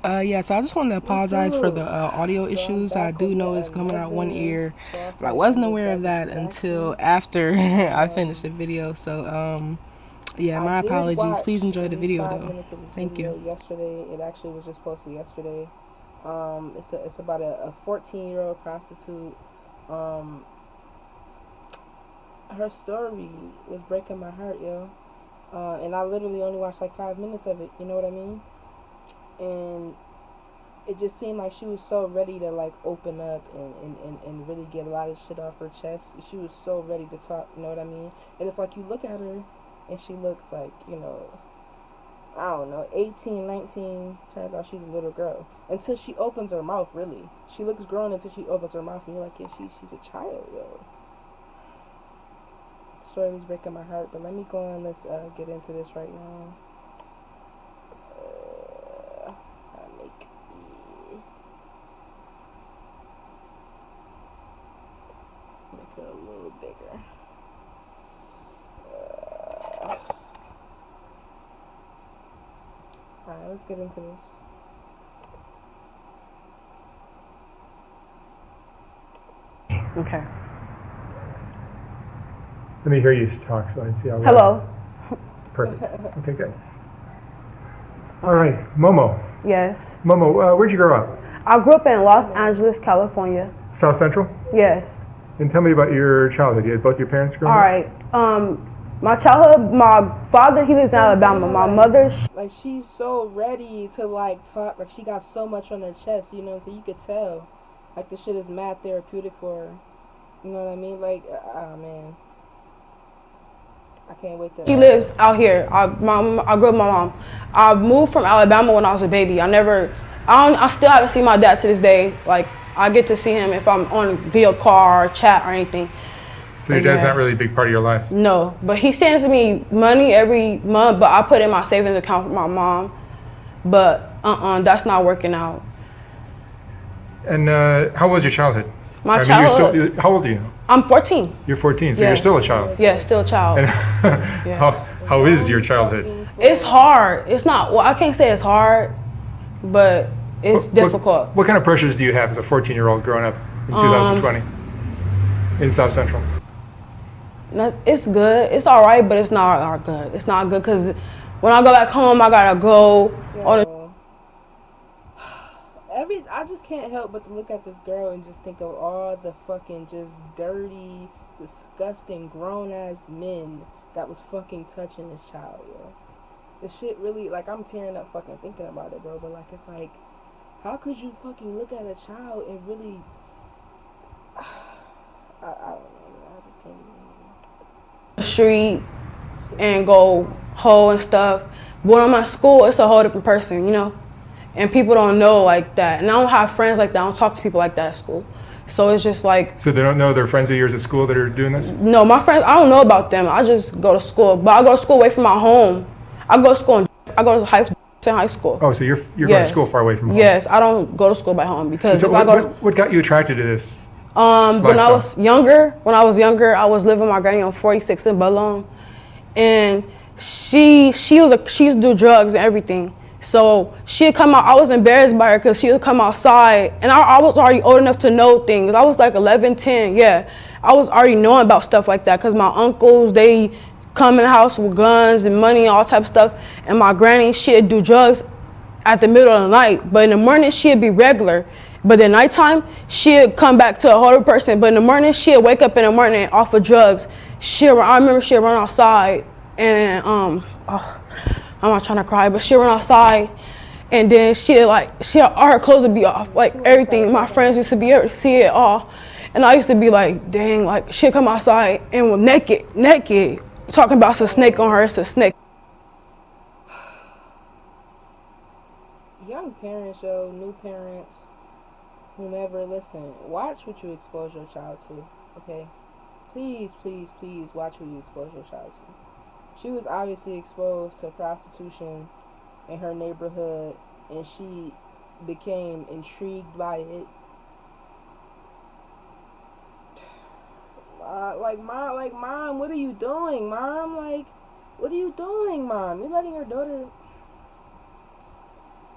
Yeah, so I just wanted to Me apologize for the too. audio So I'm issues. I back do with know it's coming out one another ear, but I SoftWhite wasn't aware of Underbelly that until reaction. after I finished the Um, video. So, yeah, I my did apologies. Please watch enjoy at the least video, five though. minutes of this Thank you. video yesterday. It actually was just posted yesterday. It's about a 14-year-old prostitute. Um, her story was breaking my heart, yo. And I literally only watched like 5 minutes of it. You know what I mean? And it just seemed like she was so ready to like open up and really get a lot of shit off her chest. She was so ready to talk, you know what I mean? And it's like you look at her and she looks like, I don't know, 18, 19. Turns out she's a little girl. Until she opens her mouth, really. She looks grown until she opens her mouth and you're like, yeah, she's a child, yo. The story was breaking my heart, but let me go on, let's get into this right now. Make it a little bigger. Alright, let's get into this. Okay. Let me hear you talk so I can see how Hello. Perfect. Okay, good. All right, Momo. Yes. Momo, where'd you grow up? I grew up in Los Angeles, California. South Central? Yes. And tell me about your childhood. You had both your parents growing All up? right. My childhood, my father, he lives in Alabama. My mother, Like, she's so ready to, like, talk. Like, she got so much on her chest, you know, so you could tell. Like, the shit is mad therapeutic for her. You know what I mean? Like, oh, man. I can't wait to... she lives out here. I grew up with my mom. I moved from Alabama when I was a baby. I still haven't seen my dad to this day. Like, I get to see him if I'm on video call or chat or anything. So your dad's not really a big part of your life? No, but he sends me money every month, but I put in my savings account for my mom. But that's not working out. And how was your childhood? My You're childhood. still, how old are you? I'm 14. You're 14, so you're still a child. Yeah, still a child. And Yes. how is your childhood? It's hard. It's not, well, I can't say it's hard, but it's difficult. What kind of pressures do you have as a 14-year-old growing up in 2020 in South Central? It's good. It's all right, but it's not good. It's not good because when I go back home, I gotta go. I just can't help but to look at this girl and just think of all the fucking just dirty, disgusting, grown-ass men that was fucking touching this child, yo. The shit really, like, I'm tearing up fucking thinking about it, bro. But, like, it's like, how could you fucking look at a child and really... I don't know, man. I just can't even... Street and go hoe and stuff. But when I'm at school, it's a whole different person, you know? And people don't know like that. And I don't have friends like that. I don't talk to people like that at school. So it's just like... So they don't know they're friends of yours at school that are doing this? No, my friends, I don't know about them. I just go to school. But I go to school away from my home. I go to school, I go to high school. Oh, so you're going to school far away from home? Yes, I don't go to school back home because So if I go... what got you attracted to this? When I was younger, I was living with my granny on 46 in Bellon, and she used to do drugs and everything. So she'd come out. I was embarrassed by her because she would come outside, and I was already old enough to know things. I was like 11, 10. Yeah, I was already knowing about stuff like that because my uncles, they come in the house with guns and money, all type of stuff. And my granny, she'd do drugs at the middle of the night, but in the morning she'd be regular. But at nighttime, she'd come back to a whole person. But in the morning, she'd wake up in the morning off of drugs. I remember she'd run outside and I'm not trying to cry, but she'd run outside and then all her clothes would be off, like everything. My friends used to be able to see it all. And I used to be like, dang, like she'd come outside and was naked, talking about a snake on her, it's a snake. Young parents, yo, new parents, whomever, listen, watch what you expose your child to, okay? Please, please, please watch who you expose your child to. She was obviously exposed to prostitution in her neighborhood, and she became intrigued by it. Mom, what are you doing, Mom? Like, what are you doing, Mom? You're letting your daughter...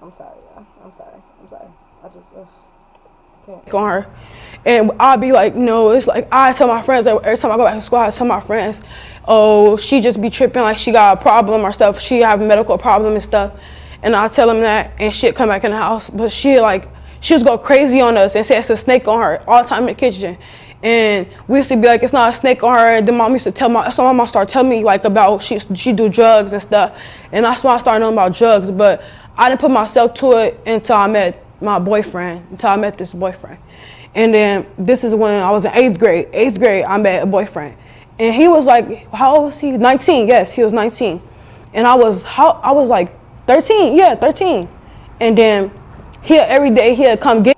I'm sorry, yeah. I'm sorry. I just, can't. On her, and I'll be like, no, it's like I tell my friends, like every time I go back to school, I tell my friends, oh, she just be tripping, like she got a problem or stuff, she have a medical problem and stuff, and I tell them that, and shit come back in the house, but she just go crazy on us and say it's a snake on her all the time in the kitchen. And we used to be like, it's not a snake on her. And then mom used to tell so my mom started telling me like about she do drugs and stuff. And that's when I started knowing about drugs. But I didn't put myself to it until I met this boyfriend. And then this is when I was in 8th grade. 8th grade, I met a boyfriend. And he was like, how old was he? 19, yes, he was 19. And I was like 13, yeah, 13. And then every day he'd come get.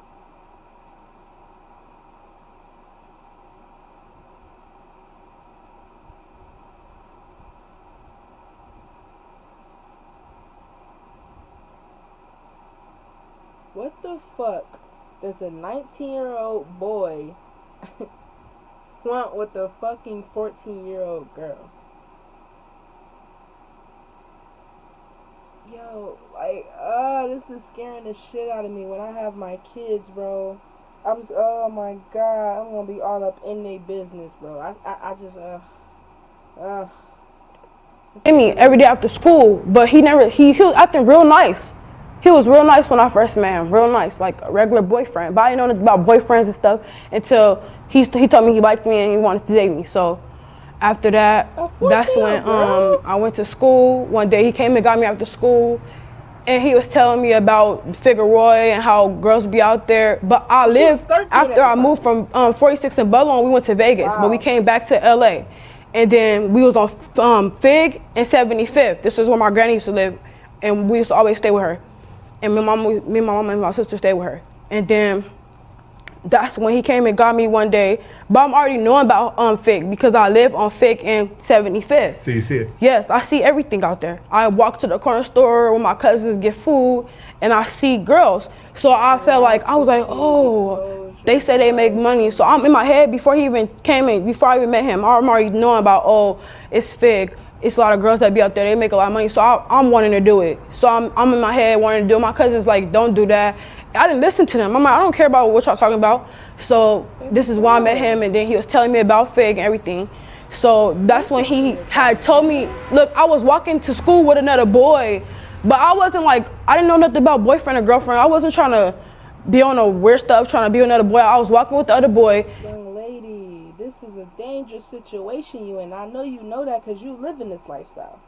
What the fuck does a 19-year-old boy want with a fucking 14-year-old girl? Yo, like, this is scaring the shit out of me when I have my kids, bro. Oh my god, I'm gonna be all up in their business, bro. I just, Me every day after school, but he was acting real nice. He was real nice when I first met him, real nice, like a regular boyfriend. But I didn't know about boyfriends and stuff until he told me he liked me and he wanted to date me. So after that, that's when I went to school. One day he came and got me after school, and he was telling me about Figueroa and how girls be out there. But I lived, after I moved from 46 and Budlong, we went to Vegas, but we came back to LA. And then we was on Fig and 75th. This is where my granny used to live, and we used to always stay with her. And my mom and my sister stayed with her. And then that's when he came and got me one day. But I'm already knowing about Fig because I live on Fig and 75th. So you see it? Yes, I see everything out there. I walk to the corner store where my cousins get food, and I see girls. So I felt like, I was like, oh, they say they make money. So I'm in my head before he even came in, before I even met him, I'm already knowing about, oh, it's Fig. It's a lot of girls that be out there, they make a lot of money, so I'm wanting to do it. So I'm in my head wanting to do it. My cousin's like, don't do that. I didn't listen to them. I'm like, I don't care about what y'all talking about. So this is why I met him, and then he was telling me about Fig and everything. So that's when he had told me, look, I was walking to school with another boy, but I wasn't like, I didn't know nothing about boyfriend or girlfriend. I wasn't trying to be on no weird stuff, trying to be with another boy. I was walking with the other boy. Young lady, this is a dangerous situation you in. I know you know that because you live in this lifestyle.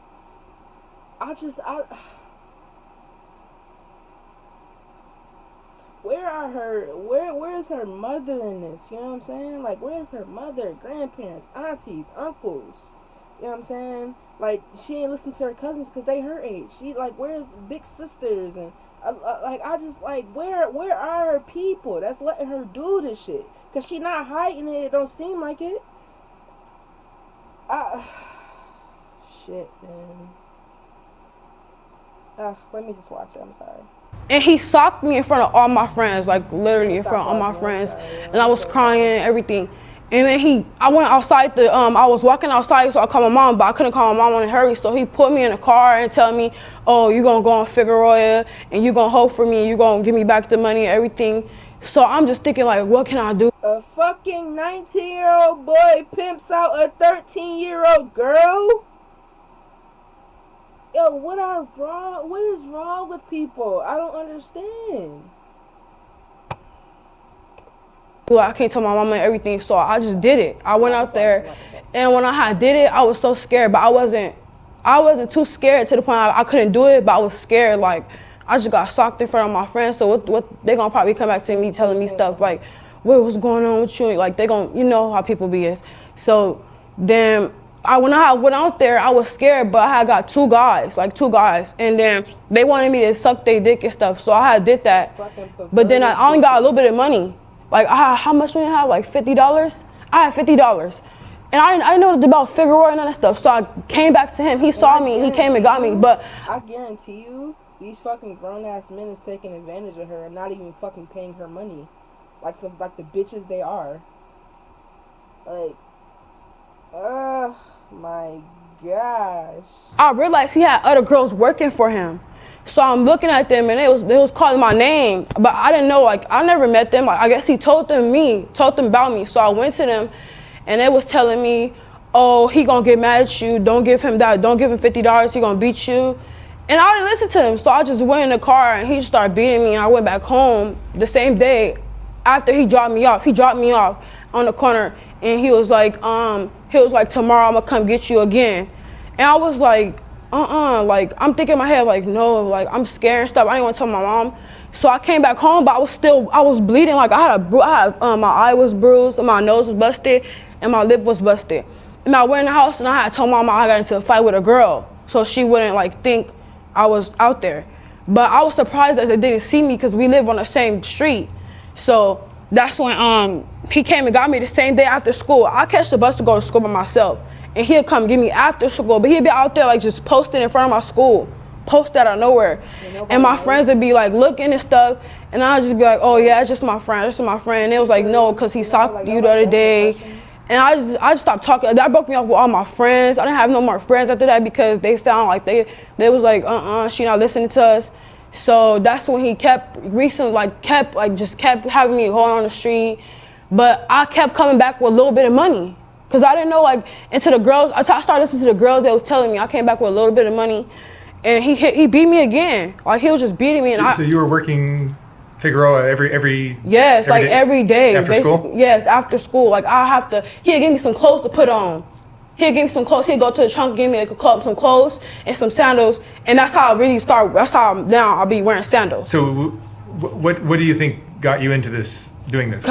Where is her mother in this? You know what I'm saying? Like, where is her mother, grandparents, aunties, uncles? You know what I'm saying? Like, she ain't listen to her cousins because they her age. She, like, where's big sisters? And, where are her people that's letting her do this shit? Because she not hiding it. It don't seem like it. Shit, man. Let me just watch it. I'm sorry. And he socked me in front of all my friends, like literally in front of all my friends. And I was crying and everything. And then I went outside I was walking outside, so I called my mom, but I couldn't call my mom in a hurry. So he put me in a car and tell me, oh, you're going to go on Figueroa and you're going to hope for me. You're going to give me back the money and everything. So I'm just thinking, like, what can I do? A fucking 19-year-old boy pimps out a 13-year-old girl? Yo, what is wrong with people? I don't understand. Well, I can't tell my mama everything, so I just did it. I went out there, and when I did it, I was so scared, but I wasn't too scared to the point I couldn't do it, but I was scared. Like, I just got socked in front of my friends, so what they gonna probably come back to me telling me stuff like, what's going on with you? Like, they gonna, you know how people be is. So then when I went out there, I was scared, but I had got two guys, and then they wanted me to suck their dick and stuff, so I had did that. But then I only got a little bit of money. Like, how much do we have? Like $50? I had $50. And I didn't know about Figueroa and all that stuff, so I came back to him. He saw me, and he came and got me, but I guarantee you, these fucking grown-ass men is taking advantage of her and not even fucking paying her money. Like the bitches they are. Like, my gosh. I realized he had other girls working for him. So I'm looking at them and they was calling my name, but I didn't know, like, I never met them. Like, I guess he told them about me. So I went to them and they was telling me, oh, he gonna get mad at you. Don't give him that. Don't give him $50. He gonna beat you. And I didn't listen to him. So I just went in the car and he just started beating me. And I went back home the same day after he dropped me off. He dropped me off on the corner and he was like, tomorrow I'm gonna come get you again. And I was like, like, I'm thinking in my head, like, no, like, I'm scared and stuff. I didn't want to tell my mom. So I came back home, but I was bleeding. Like, my eye was bruised, and my nose was busted, and my lip was busted. And I went in the house, and I had told my mom I got into a fight with a girl, so she wouldn't, like, think I was out there. But I was surprised that they didn't see me because we live on the same street. So that's when he came and got me the same day after school. I catch the bus to go to school by myself. And he'll come get me after school, but he'd be out there like just posting in front of my school, post out of nowhere. And my friends would be like looking and stuff, and I'd just be like, oh yeah, it's just my friend, it's just my friend. And they was like, no, because he saw you the other day. And I just stopped talking. That broke me off with all my friends. I didn't have no more friends after that because they found like they was like, she not listening to us. So that's when he kept having me hold on the street. But I kept coming back with a little bit of money. Cause I didn't know, like, into the girls. I started listening to the girls that was telling me. I came back with a little bit of money, and he beat me again. Like, he was just beating me. And so you were working Figueroa every yes, like every day. After school? Yes, after school. Like, he'd give me some clothes to put on. He'd give me some clothes. He'd go to the trunk, give me some clothes and some sandals, and that's how I really started. That's how now I'll be wearing sandals. So, what do you think got you into doing this?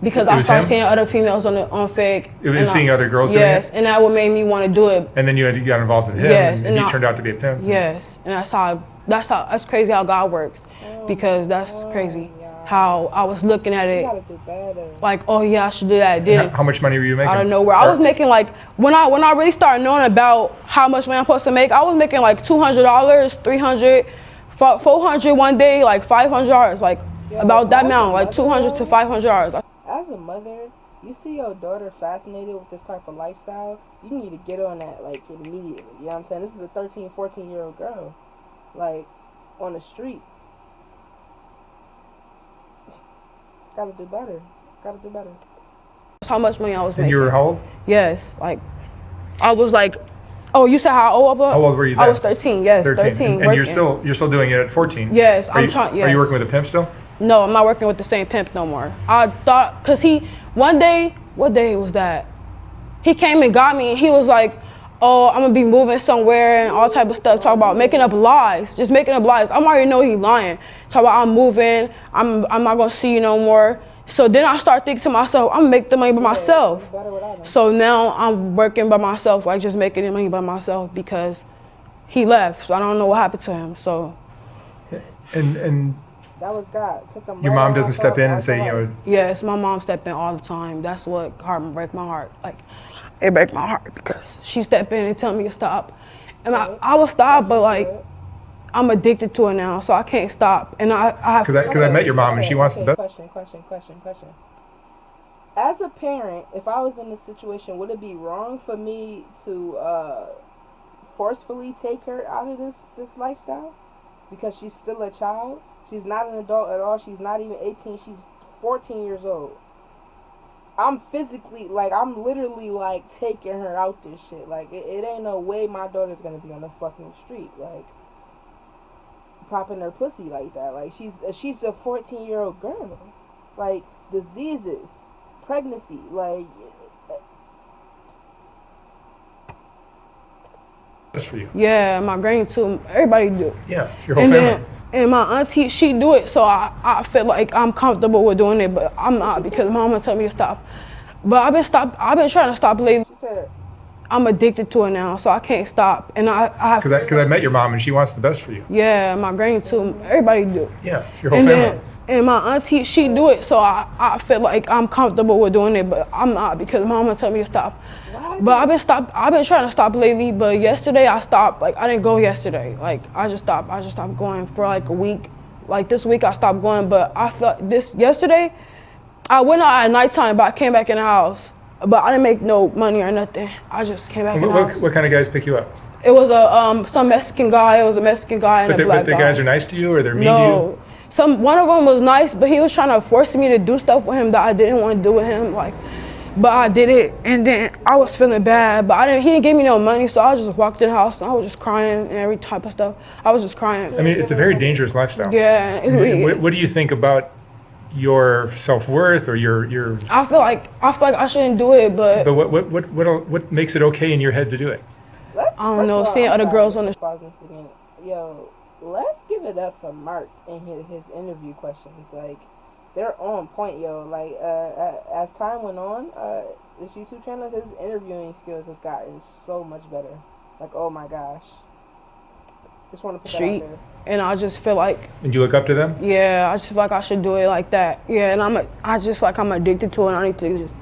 Because I started seeing other females on Fig. It was seeing other girls doing it? Yes, and that what made me want to do it. And then you got involved with him, yes, and he turned out to be a pimp. Yes, and that's crazy how God works. Because that's crazy how I was looking at it. Like, oh yeah, I should do that. How much money were you making? Out of nowhere. I was making like, when I really started knowing about how much money I'm supposed to make, I was making like $200, $300, $400 one day, like $500, like about that amount, like $200 to $500. As a mother, you see your daughter fascinated with this type of lifestyle, you need to get on that, like, immediately. You know what I'm saying? This is a 13, 14-year-old girl, like, on the street. Gotta do better. How much money I was making. And you were how old? Yes, like, I was like, oh, you said how old I was? How old were you then? I was 13, yes, 13. And you're still doing it at 14? Yes, Are you working with a pimp still? No, I'm not working with the same pimp no more. I thought, cause one day, what day was that? He came and got me and he was like, oh, I'm gonna be moving somewhere and all type of stuff. Talk about making up lies, just making up lies. I already know he lying. Talk about I'm moving, I'm not gonna see you no more. So then I start thinking to myself, I'm gonna make the money by myself. So now I'm working by myself, like just making the money by myself because he left. So I don't know what happened to him, so. And that was God. Your mom doesn't step in and say, you know. Yes, my mom stepped in all the time. That's what break my heart. Like, it break my heart because she stepped in and tell me to stop. And I will stop, but like, I'm addicted to it now, so I can't stop. And I have because I met your mom and she wants the best. Question. As a parent, if I was in this situation, would it be wrong for me to forcefully take her out of this lifestyle? Because she's still a child. She's not an adult at all. She's not even 18. She's 14 years old. I'm physically, like, I'm literally, like, taking her out this shit. Like, it ain't no way my daughter's gonna be on the fucking street, like, popping her pussy like that. Like, she's a 14-year-old girl. Like, diseases, pregnancy, like. That's for you. Yeah, my granny too. Everybody do. Yeah, your whole family. And my auntie, she do it, so I feel like I'm comfortable with doing it, but I'm not because mama told me to stop. But I've been trying to stop lately. She said, I'm addicted to it now, so I can't stop. And because I met your mom and she wants the best for you. Yeah, my granny too. Everybody do. Yeah, your whole family. And my auntie, she do it, so I feel like I'm comfortable with doing it, but I'm not because mama told me to stop. But I've been trying to stop lately, but yesterday I stopped. Like, I didn't go yesterday. Like, I just stopped going for like a week. Like, this week I stopped going, but I felt yesterday I went out at nighttime, but I came back in the house but I didn't make no money or nothing. I just came back in the house. What kind of guys pick you up? It was some Mexican guy. It was a Mexican guy and a black guy. But the guys are nice to you, or they're mean to you? No, one of them was nice, but he was trying to force me to do stuff with him that I didn't want to do with him. Like, but I did it, and then I was feeling bad. But he didn't give me no money, so I just walked in the house and I was just crying and every type of stuff. I was just crying. I mean, it's a very dangerous lifestyle. Yeah, it really is. What do you think about your self-worth or your? I feel like I shouldn't do it, but what makes it okay in your head to do it? I don't know. Seeing other girls on the yo, let's give it up for Mark and his interview questions. Like, they're on point, yo. Like, as time went on, this YouTube channel, his interviewing skills has gotten so much better. Like, oh my gosh. Just want to put that out there. And I just feel like. And you look up to them? Yeah, I just feel like I should do it like that. Yeah, and I just feel like I'm addicted to it. And I need to just.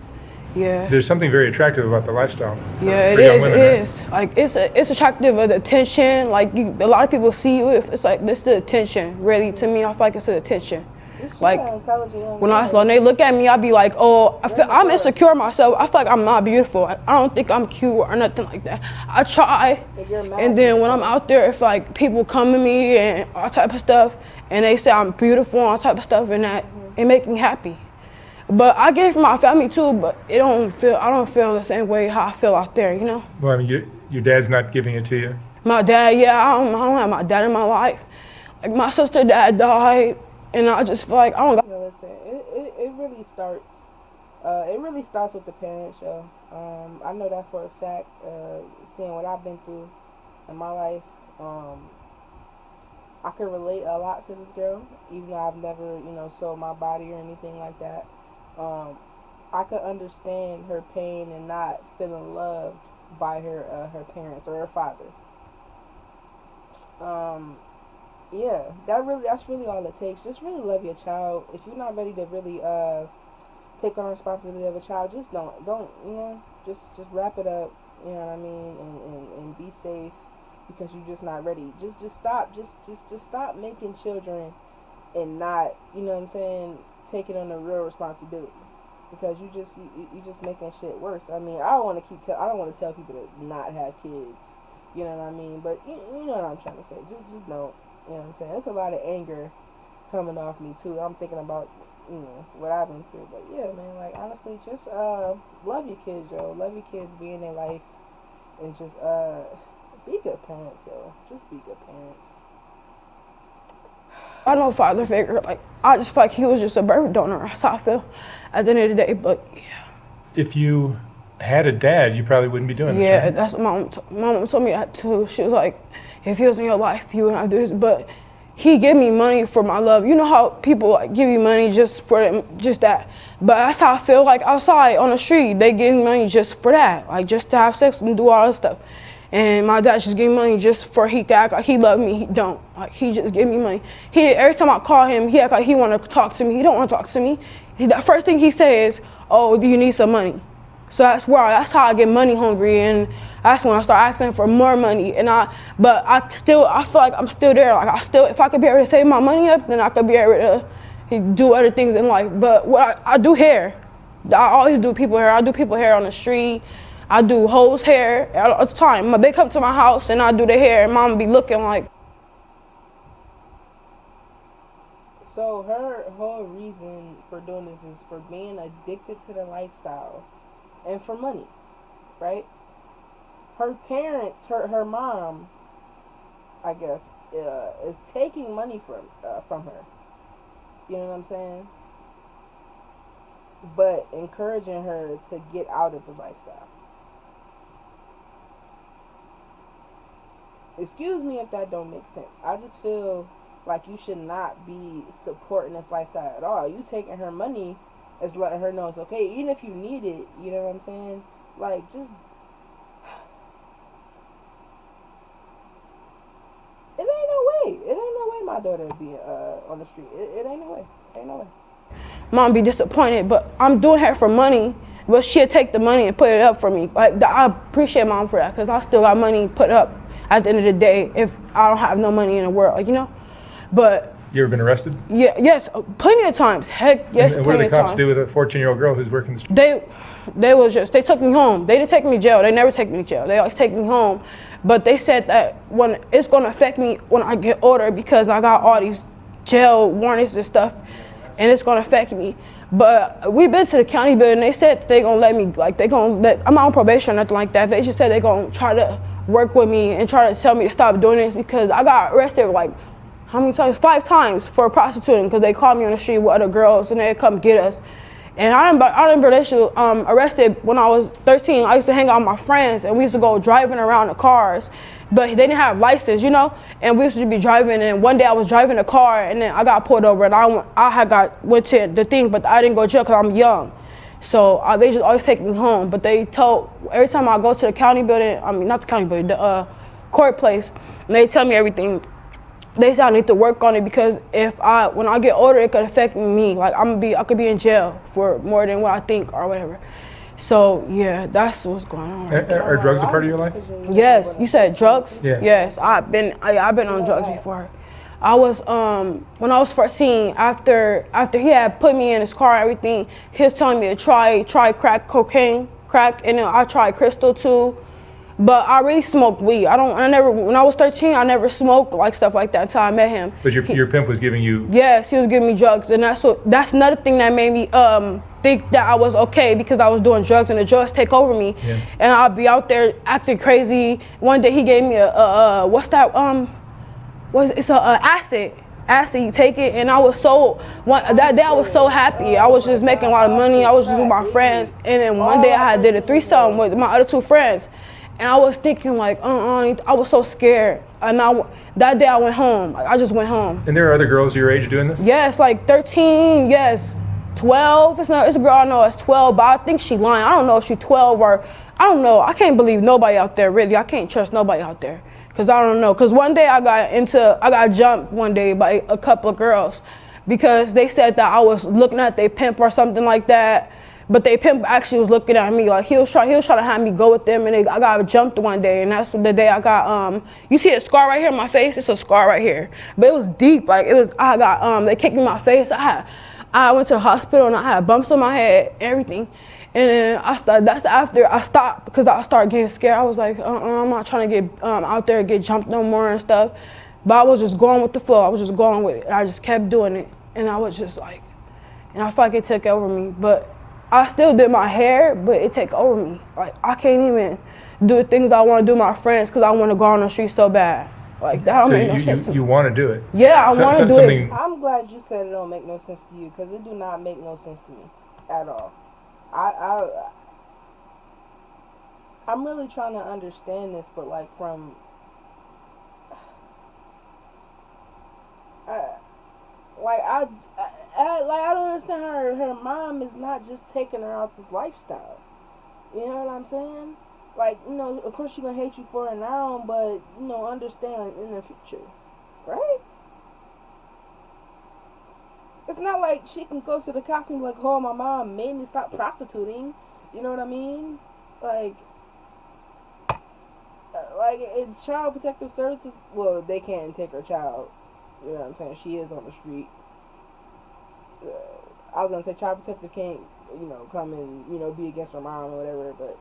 Yeah. There's something very attractive about the lifestyle. Yeah, it is. It is. Like, it's attractive of the attention. Like, a lot of people see you. It's like this the attention. Really, to me, I feel like it's the attention. Like, when they look at me, I be like, oh, I'm insecure myself. I feel like I'm not beautiful. I don't think I'm cute or nothing like that. I try, and then when I'm out there, if like people come to me and all type of stuff, and they say I'm beautiful and all type of stuff, and that it make me happy. But I get it from my family too, but I don't feel the same way how I feel out there, you know? Well, I mean, your dad's not giving it to you? My dad, yeah, I don't have my dad in my life. Like, my sister dad died, and I just feel like I don't got... You know, listen, it really starts with the parents, yo. I know that for a fact, seeing what I've been through in my life. I can relate a lot to this girl, even though I've never, sold my body or anything like that. I could understand her pain and not feeling loved by her parents or her father. Yeah, that's really all it takes. Just really love your child. If you're not ready to really take on the responsibility of a child, just don't just wrap it up. You know what I mean, and be safe, because you're just not ready. Just stop. Just stop making children and not, you know what I'm saying, taking on the real responsibility, because you just making shit worse. I mean, I don't want to tell people to not have kids, you know what I mean, but you know what I'm trying to say. Just don't, you know what I'm saying. There's a lot of anger coming off me too. I'm thinking about, what I've been through. But yeah, man, like, honestly, just love your kids, yo. Love your kids, be in their life, and just be good parents, yo. Just be good parents. I know father figure. Like, I just feel like he was just a birth donor. That's how I feel at the end of the day. But yeah. If you had a dad, you probably wouldn't be doing this. Yeah, right? that's what my mom told me that too. She was like, if he was in your life, you would not do this. But he gave me money for my love. You know how people like give you money just for them, just that. But that's how I feel like outside on the street. They give me money just for that, like just to have sex and do all this stuff. And my dad just gave me money just for he to act like he loved me. He don't. Like, he just gave me money. Every time I call him, he act like he want to talk to me. He don't want to talk to me. The first thing he says, oh, do you need some money? So that's how I get money hungry, and that's when I start asking for more money. But I feel like I'm still there. Like, if I could be able to save my money up, then I could be able to do other things in life. But what I do hair. I always do people hair. I do people hair on the street. I do hoes' hair all the time. They come to my house and I do their hair, and mom be looking like. So her whole reason for doing this is for being addicted to the lifestyle and for money, right? Her parents, her mom, I guess, is taking money from her. You know what I'm saying? But encouraging her to get out of the lifestyle. Excuse me if that don't make sense. I just feel like you should not be supporting this lifestyle at all. You taking her money is letting her know it's okay, even if you need it. You know what I'm saying? Like, just it ain't no way my daughter would be on the street. It ain't no way. Ain't no way. Mom be disappointed, but I'm doing her for money. But she'll take the money and put it up for me. Like, I appreciate mom for that, because I still got money put up at the end of the day if I don't have no money in the world, like, But You ever been arrested? Yeah, yes, plenty of times. Heck, yes, And what do plenty the of cops times. do with a 14-year-old girl who's working the street? They took me home. They didn't take me to jail. They never take me to jail. They always take me home. But they said that when it's gonna affect me when I get older because I got all these jail warnings and stuff, and it's gonna affect me. But we've been to the county building. They said they gonna let me, like I'm not on probation or nothing like that. They just said they gonna try to work with me and try to tell me to stop doing this because I got arrested like how many times? 5 times for prostituting because they called me on the street with other girls and they'd come get us. And I remember arrested when I was 13. I used to hang out with my friends and we used to go driving around the cars, but they didn't have license, you know. And we used to be driving. And one day I was driving a car and then I got pulled over and went to the thing, but I didn't go to jail because I'm young. So they just always take me home. But they told every time I go to the county building, not the county building, the court place, and they tell me everything. They say I need to work on it because when I get older, it could affect me. Like I could be in jail for more than what I think or whatever. So yeah, that's what's going on. Are drugs a part of your life? Yes, you said drugs. Yeah. Yes, I've been on drugs before. I was when I was 14. After he had put me in his car and everything, he was telling me to try crack, and then I tried crystal too. But I really smoked weed. When I was 13, I never smoked like stuff like that until I met him. But your pimp was giving you... Yes, he was giving me drugs, and that's another thing that made me think that I was okay because I was doing drugs and the drugs take over me. Yeah. And I'll be out there acting crazy. One day he gave me acid. Acid, you take it, and I was that day I was so happy. I was just making a lot of money. I was just with my friends, and then one day I did a threesome with my other 2 friends. And I was thinking like, I was so scared. And that day I went home. I just went home. And there are other girls your age doing this? Yes, like 13, yes. 12, it's a girl I know that's 12, but I think she lying. I don't know if she's 12 or, I don't know. I can't believe nobody out there, really. I can't trust nobody out there. Cause I don't know. Cause one day I got jumped one day by a couple of girls because they said that I was looking at their pimp or something like that. But they pimp actually was looking at me like he was trying to have me go with them, and I got jumped one day, and that's the day I got you see a scar right here on my face? It's a scar right here, but it was deep. Like they kicked me in my face. I went to the hospital and I had bumps on my head, everything, and then that's after I stopped because I started getting scared. I was like, I'm not trying to get out there and get jumped no more and stuff. But I was just going with the flow. I was just going with it. I just kept doing it, and I was just like, and I felt like it took over me, but. I still did my hair, but it took over me. Like, I can't even do the things I want to do with my friends because I want to go on the street so bad. Like, that don't make no sense to me. You want to do it? Yeah, I want to do it. I'm glad you said it don't make no sense to you because it do not make no sense to me at all. I'm really trying to understand this, but like from... I don't understand how her mom is not just taking her out this lifestyle. You know what I'm saying? Like, you know, of course she's gonna hate you for it now, but, you know, understand in the future. Right? It's not like she can go to the cops and be like, oh, my mom made me stop prostituting. You know what I mean? Like it's Child Protective Services. Well, they can't take her child. You know what I'm saying? She is on the street. I was gonna say Child Protective can't, you know, come and, you know, be against her mom or whatever, but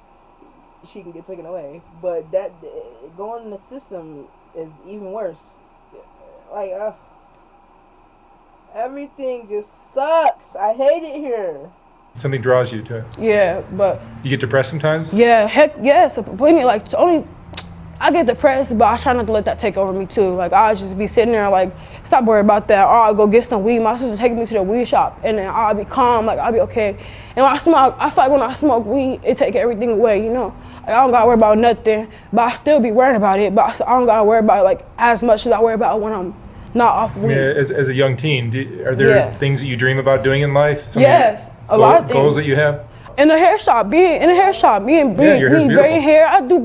she can get taken away. But that going in the system is even worse. Like, everything just sucks. I hate it here. Something draws you to it. Yeah, but you get depressed sometimes? Yeah, heck yes. I get depressed, but I try not to let that take over me too. Like, I'll just be sitting there like, stop worrying about that. Or I'll go get some weed. My sister taking me to the weed shop, and then I'll be calm, like I'll be okay. And I feel like when I smoke weed, it take everything away, you know. Like, I don't gotta worry about nothing, but I still be worrying about it. But I don't gotta worry about it like as much as I worry about it when I'm not off weed. Yeah, as a young teen, are there things that you dream about doing in life? Yes, a lot of things. Goals that you have? In the hair shop, being braiding hair. I do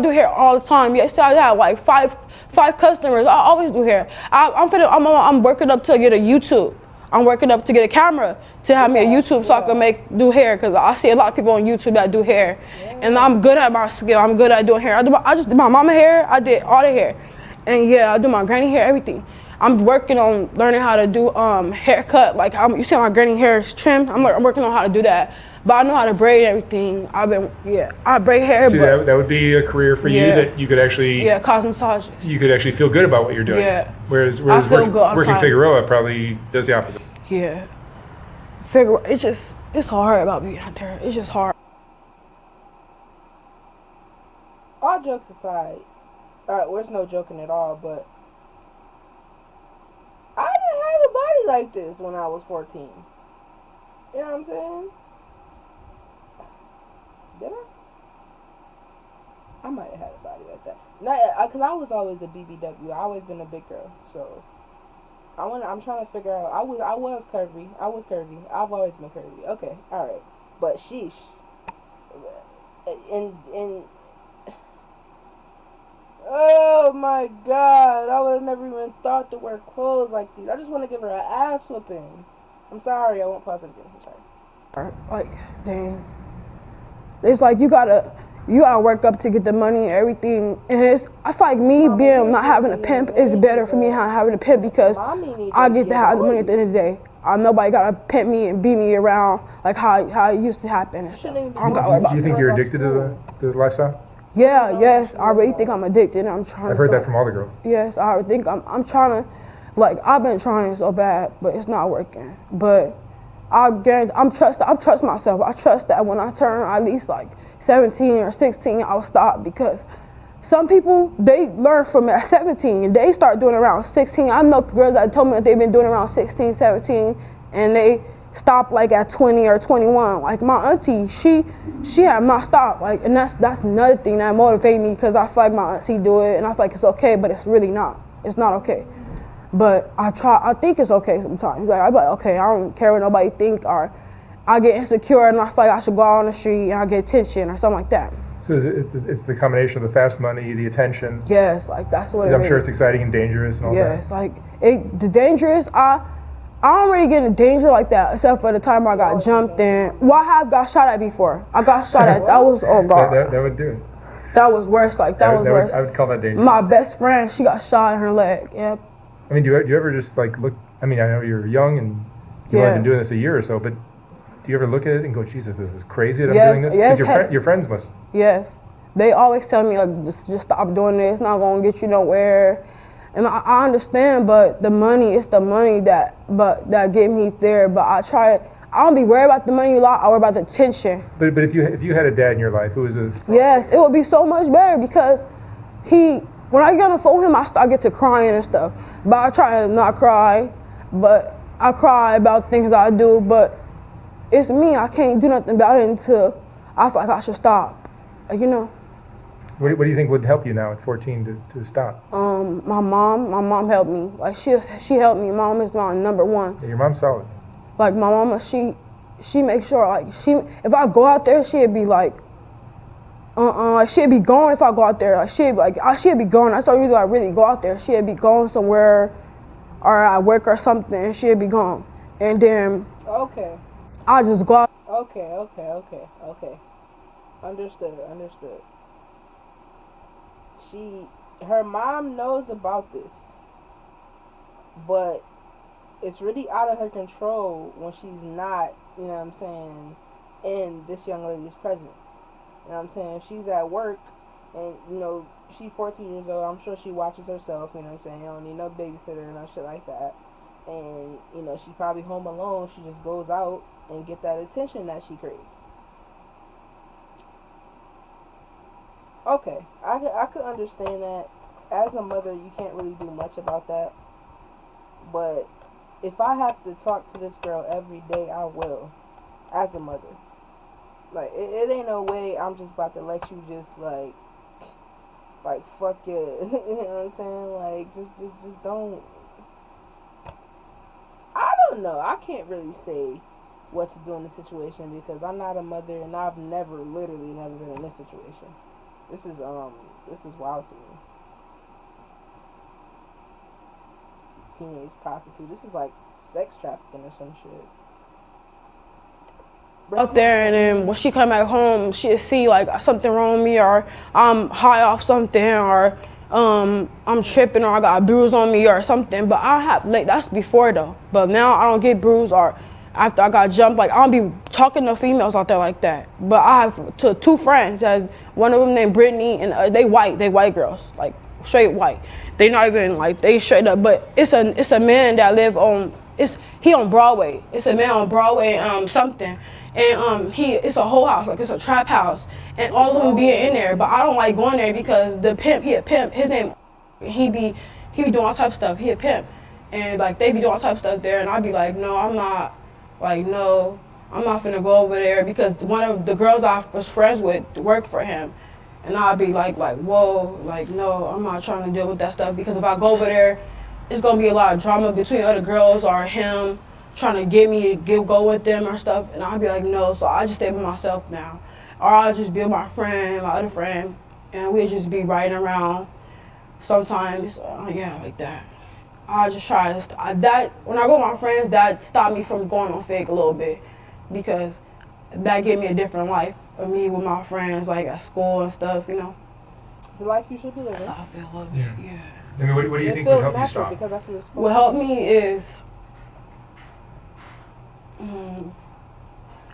hair all the time. Yesterday I had like five customers. I always do hair. I'm working up to get a YouTube. I'm working up to get a camera to have me a YouTube so I can do hair, because I see a lot of people on YouTube that do hair, and I'm good at my skill. I'm good at doing hair. I just did my mama hair. I did all the hair, and I do my granny hair, everything. I'm working on learning how to do haircut. Like you see my granny hair is trimmed. I'm working on how to do that. But I know how to braid everything. I braid hair. See, but that would be a career for you that you could actually cosmetologist. you could actually feel good about what you're doing. Yeah. Whereas I feel good all the working time. Figueroa probably does the opposite. Yeah. It's hard about being out there. It's just hard. All jokes aside, there's no joking at all, but I didn't have a body like this when I was 14. You know what I'm saying? Did I? I might have had a body like that. Because I was always a BBW. I always been a big girl, so I'm trying to figure out. I was curvy. I've always been curvy. Okay, all right, but sheesh. And oh my God, I would have never even thought to wear clothes like these. I just want to give her an ass whooping. I'm sorry, I won't pause it again. I'm sorry. Like, dang. It's like you gotta work up to get the money and everything. And I feel like me being not having a pimp is better for me not having a pimp because I get to have the money at the end of the day. Nobody gotta pimp me and beat me around like how it used to happen and stuff. I don't gotta worry about Do you think you're addicted to the lifestyle? Yeah, yes, I really think I'm addicted and I'm trying I've heard that from all the girls. Yes, I think I'm trying to, like, I've been trying so bad, but it's not working. But I guarantee, I trust myself. I trust that when I turn at least like 17 or 16, I'll stop because some people, they learn from at 17. They start doing around 16. I know girls that told me that they've been doing around 16, 17, and they stop like at 20 or 21. Like my auntie, she had not stopped. Like, and that's another thing that motivated me because I feel like my auntie do it, and I feel like it's okay, but it's really not. It's not okay. But I think it's okay sometimes. Like, I'm like, okay, I don't care what nobody think, or I get insecure and I feel like I should go out on the street and I get attention or something like that. So it's the combination of the fast money, the attention. Yes, like that's what it is. I'm sure it's exciting and dangerous and all that. Yes, like the dangerous, I don't really get in danger like that, except for the time I got jumped in. Well, I have got shot at before. I got shot at. That was, oh God. That would do it. That was worse. Like, that was worse. I would call that dangerous. My best friend, she got shot in her leg. Yep. I mean, do you ever just like look? I mean, I know you're young and you've only been doing this a year or so, but do you ever look at it and go, Jesus, this is crazy that I'm doing this? Yes. Your friends must. Yes. They always tell me, like, just stop doing this. It's not going to get you nowhere. And I understand, but the money, it's the money that get me there. But I don't be worried about the money a lot. I worry about the attention. But if you had a dad in your life who was Yes, it would be so much better because when I get on the phone with him, I get to crying and stuff. But I try to not cry, but I cry about things I do. But it's me. I can't do nothing about it until I feel like I should stop. Like, you know. What do you think would help you now at 14 to stop? My mom helped me. Like, she helped me. Mom is my number one. Yeah, your mom's solid. Like, my mama, she makes sure, like, if I go out there, she'd be like, like, she'd be gone if I go out there. Like, she'd be gone. That's the reason I really go out there. She'd be going somewhere or at work or something, and she'd be gone. And then I just go out. Okay. Understood. Her mom knows about this, but it's really out of her control when she's not, you know what I'm saying, in this young lady's presence. You know what I'm saying? If she's at work and, you know, she's 14 years old, I'm sure she watches herself, you know what I'm saying? You don't need no babysitter and no shit like that. And, you know, she's probably home alone. She just goes out and get that attention that she craves. Okay, I could understand that. As a mother, you can't really do much about that. But if I have to talk to this girl every day, I will. As a mother. Like, it ain't no way I'm just about to let you just, like fuck it. You know what I'm saying? Like, just don't. I don't know. I can't really say what to do in this situation because I'm not a mother and I've literally never been in this situation. This is wild to me. Teenage prostitute. This is like sex trafficking or some shit. Out there, and then when she come back home, she'll see like something wrong with me, or I'm high off something, or I'm tripping or I got a bruise on me or something. But I have like that's before though. But now I don't get bruised or after I got jumped. Like I don't be talking to females out there like that. But I have two friends. One of them named Brittany and they white girls, like straight white. They not even like they straight up. But it's a man that live on. He on Broadway. It's a man on Broadway, something, and it's a whole house, like it's a trap house, and all of them be in there. But I don't like going there because the pimp, he a pimp. His name, he be doing all type of stuff. He a pimp, and like they be doing all type of stuff there, and I be like, no, I'm not, like no, I'm not finna go over there because one of the girls I was friends with worked for him, and I'd be like whoa, like no, I'm not trying to deal with that stuff because if I go over there, it's gonna be a lot of drama between other girls or him trying to get me to go with them or stuff, and I'll be like, no, so I just stay with myself now. Or I'll just be with my friend, my other friend, and we'll just be riding around sometimes, yeah, like that. I just try to, when I go with my friends, that stopped me from going on fake a little bit because that gave me a different life of me with my friends, like at school and stuff, you know. The life you should be living. That's how I feel a little bit, yeah. I mean, what do you think would help you stop? Because that's what helped me is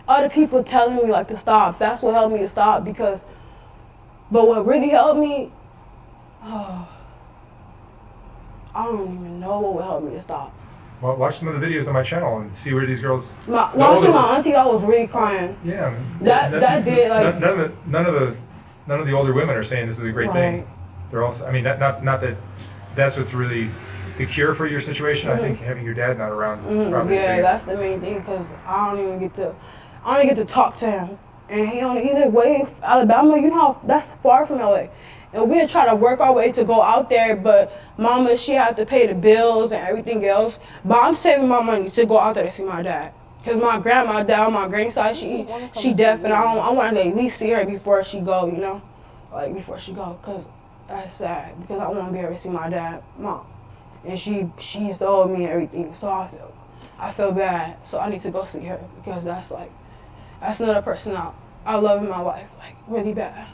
other people telling me like to stop. That's what helped me to stop because, but what really helped me, I don't even know what would help me to stop. Well, watch some of the videos on my channel and see where these girls. Watching my auntie, I was really crying. Yeah. That did like none of the older women are saying this is a great thing. They're also, I mean, not that that's what's really the cure for your situation. I think having your dad not around is probably the biggest. That's the main thing because I don't even get to talk to him, and he live way Alabama. You know how that's far from LA, and we'll try to work our way to go out there. But Mama, she have to pay the bills and everything else. But I'm saving my money to go out there to see my dad. Cause my grandma down my granny's side, she deaf, and I want to at least see her before she go. You know, like before she go, cause that's sad. Because I want to be able to see my dad, mom, and she's old me and everything. So I feel bad. So I need to go see her because that's another person I love in my life, like really bad.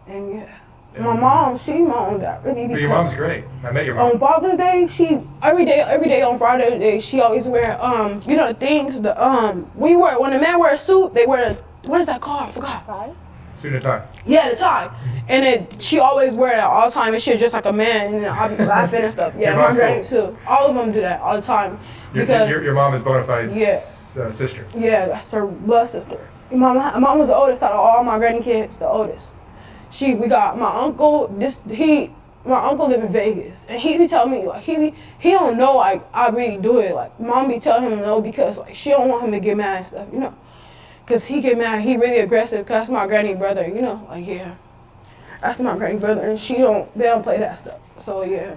And yeah. My mom, she moaned that really. But your mom's great. I met your mom. On Father's Day, she every day on Friday, she always wear you know the things when the men wear a suit, they wear what is that called? I forgot. Tie? Suit and tie. Yeah, the tie. And she always wear that all the time, and she's just like a man, and I'll be laughing and stuff. Yeah, my granny too. All of them do that all the time. Because your mom is bona fide sister. Yeah, that's her blood sister. My mom was the oldest out of all my granny kids, the oldest. We got my uncle. My uncle live in Vegas, and he be telling me like he don't know like I really do it. Like mom be telling him no because like she don't want him to get mad and stuff, you know. Cause he get mad, he really aggressive. Cause that's my granny brother, you know. Like yeah, that's my granny brother, and they don't play that stuff. So yeah,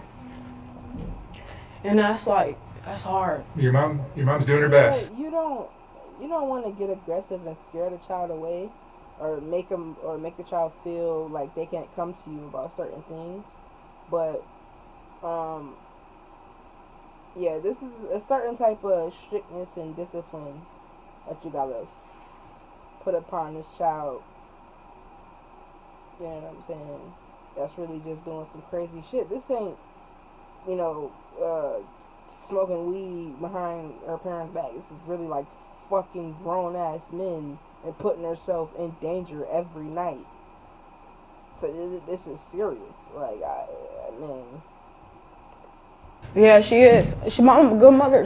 and that's hard. Your mom's doing her best. You don't want to get aggressive and scare the child away. Or make the child feel like they can't come to you about certain things, but yeah, this is a certain type of strictness and discipline that you gotta put upon this child. You know what I'm saying? That's really just doing some crazy shit. This ain't, smoking weed behind her parents' back. This is really like fucking grown ass men. And putting herself in danger every night. So this is serious. Like, man. Yeah, she is. She mom a good mother.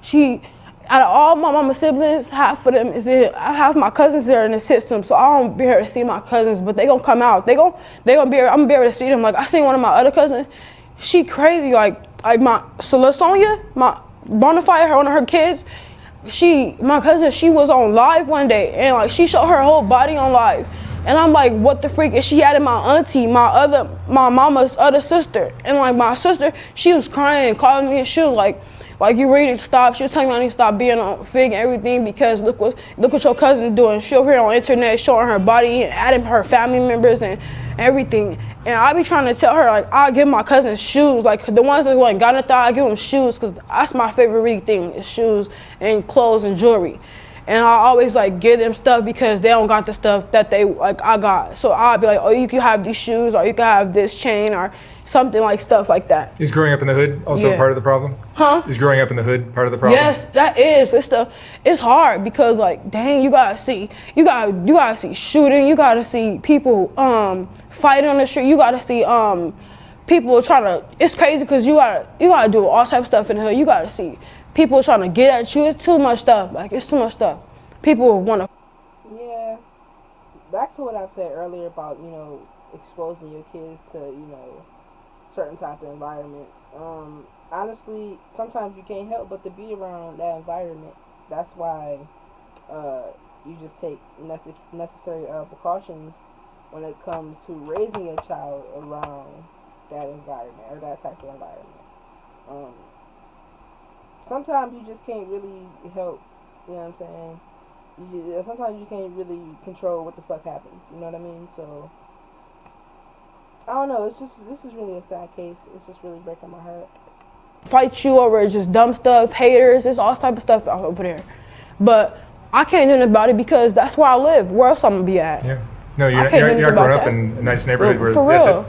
She out of all my mama's siblings, half of them half my cousins are in the system, so I don't be able to see my cousins, but they gonna come out. They gonna be I'm gonna be able to see them. Like I seen one of my other cousins, she crazy. Like my Sonia, my Bonafide, one of her kids. My cousin, she was on live one day and like she showed her whole body on live, and I'm like, what the freak? And she added my auntie, my mama's other sister, and like my sister, she was crying, calling me, and she was like you ready to stop? She was telling me I need to stop being on fig and everything because look what your cousin doing. She over here on internet showing her body and adding her family members and everything. And I be trying to tell her like I'll give my cousins shoes, like the ones that ain't got nothing, I give them shoes because that's my favorite really thing is shoes and clothes and jewelry. and I always like give them stuff because they don't got the stuff that they like I got. So I'll be like, oh, you can have these shoes, or you can have this chain, or something like stuff like that. Is growing up in the hood also Yeah. part of the problem? Huh? Is growing up in the hood part of the problem? Yes, that is. It's hard because like, dang, you gotta see shooting, you gotta see people fighting on the street, you gotta see people trying to. It's crazy because you gotta do all type of stuff in the hood. You gotta see people trying to get at you. It's too much stuff. Like it's too much stuff. People want to. Yeah. Back to what I said earlier about, exposing your kids to, certain type of environments. Honestly, sometimes you can't help but to be around that environment. That's why you just take necessary precautions when it comes to raising your child around that environment or that type of environment. Sometimes you just can't really help, you know what I'm saying? Sometimes you can't really control what the fuck happens, you know what I mean? So, I don't know, this is really a sad case. It's just really breaking my heart. Fight you over just dumb stuff, haters, it's all type of stuff over there. But I can't do nothing about it because that's where I live. Where else I'm gonna be at? Yeah. No, you're not growing up in a nice neighborhood where for real.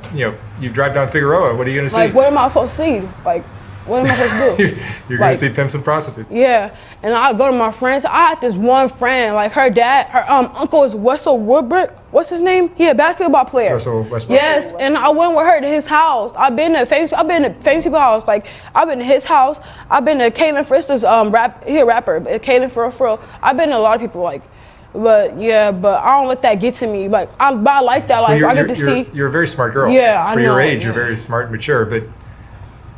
You drive down Figueroa. What are you gonna see? Like, what am I supposed to see? Like, what am I supposed to do? You're gonna see pimps and prostitutes. Yeah, and I go to my friends. I had this one friend, like her dad, her uncle is Russell Woodbrook. What's his name? He a basketball player. Russell Westbrook. Yes, and I went with her to his house. I've been to famous people's house. Like I've been to his house. I've been to Kaylin Frister's he a rapper. Kaylin for real. I've been to a lot of people but I don't let that get to me. Like I like that life. I get to see. You're a very smart girl. Yeah, I know. For your age, yeah. you're very smart and mature. But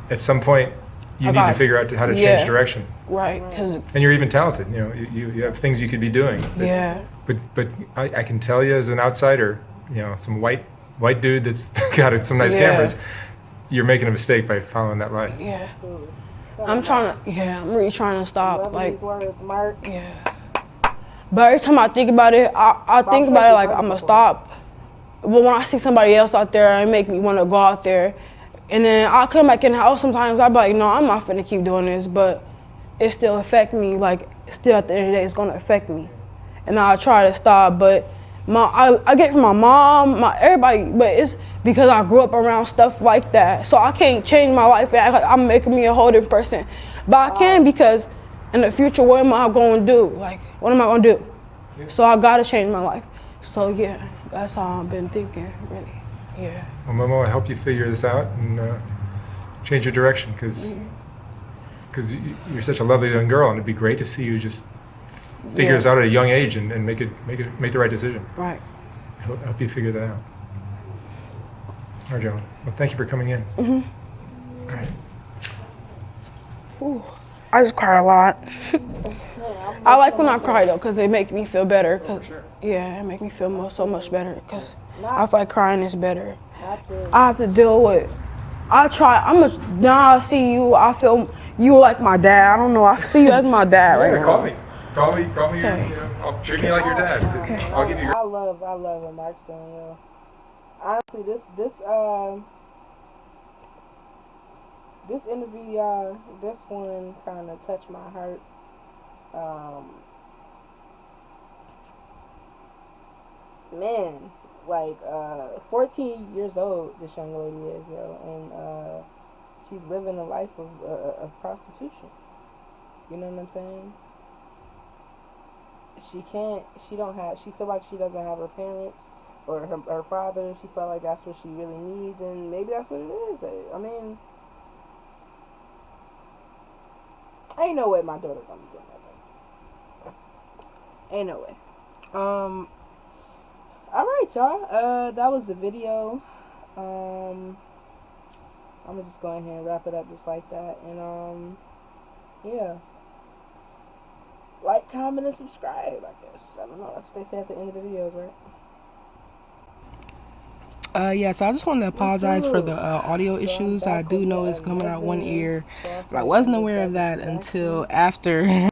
at some point, you need to figure out how to change direction. Right, and you're even talented. You have things you could be doing. But I can tell you as an outsider, some white dude that's got some nice cameras, you're making a mistake by following that line. Yeah. I'm really trying to stop. Like these words, Mark. Yeah. But every time I think about it, I think about it like I'm gonna stop. But when I see somebody else out there, it make me want to go out there. And then I come back in the house sometimes, I'll be like, no, I'm not finna keep doing this, but it still affect me. Like, still at the end of the day, it's gonna affect me. And I try to stop, but I get it from my mom, everybody, but it's because I grew up around stuff like that. So I can't change my life, I'm making me a whole different person. But I can because in the future, what am I gonna do? Like, what am I gonna do? Yeah. So I gotta change my life. So yeah, that's all I've been thinking, really. Yeah. Well, Momo, I help you figure this out and change your direction because you're such a lovely young girl, and it'd be great to see you just figure this out at a young age and make the right decision. Right. I help you figure that out. All right, Joan. Well, thank you for coming in. Mm-hmm. All right. Ooh, I just cry a lot. I like when I cry though, cause it makes me feel better. Cause it makes me feel so much better. Cause I feel like crying is better. I have to deal with. Now I see you. I feel you like my dad. I don't know. I see you as my dad right now. Call me. Okay. I'll treat me like your dad. Okay. I'll give you. I love what Mark's doing, yo. Honestly, this interview, y'all, this one kind of touched my heart. 14 years old, this young lady is, yo, and she's living a life of prostitution. You know what I'm saying? She feel like she doesn't have her parents or her father. She felt like that's what she really needs, and maybe that's what it is. I mean, ain't no way my daughter's gonna be doing that thing. Ain't no way. Alright, y'all. That was the video. I'm gonna just go ahead and wrap it up just like that. And, yeah. Like, comment, and subscribe, I guess. I don't know. That's what they say at the end of the videos, right? So I just wanted to apologize for the audio issues. I do know it's coming out one ear, but I wasn't aware of that until after